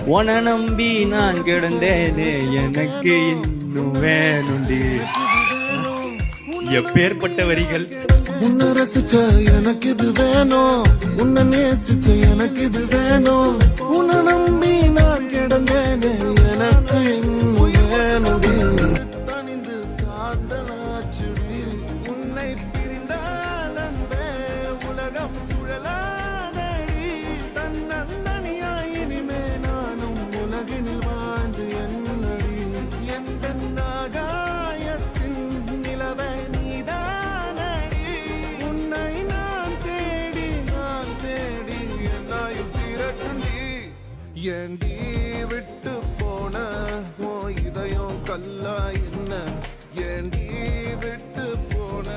உன நம்பி நான் கிடந்தேனே எனக்கு இன்னும் வேணுண்டி. எப்பேற்பட்ட வரிகள். உன்னை ரசிச்ச எனக்கு இது வேணும், உன்னை நேசிச்ச எனக்கு இது வேணும், உன்னை நம்பி நான் கிடந்தேனே எனக்கு இன்னும் வேணுடி. தனிந்து காந்தனாச்சுடி உன்னை பிரிந்தால் அன்பே உலகம் சுழலாதடி. தன்னந்தனியாய் இனிமே நானும் உலகினில் வாழ்ந்து என்னடி. எந்த நாகாயத்தின் நிலவை நீதானடி. உன்னை நான் தேடி என்னாயும் திரட்டுண்டி. ஏண்டி விட்டு போன ஓ இதயம் கல்லா என்ன, ஏண்டி விட்டு போன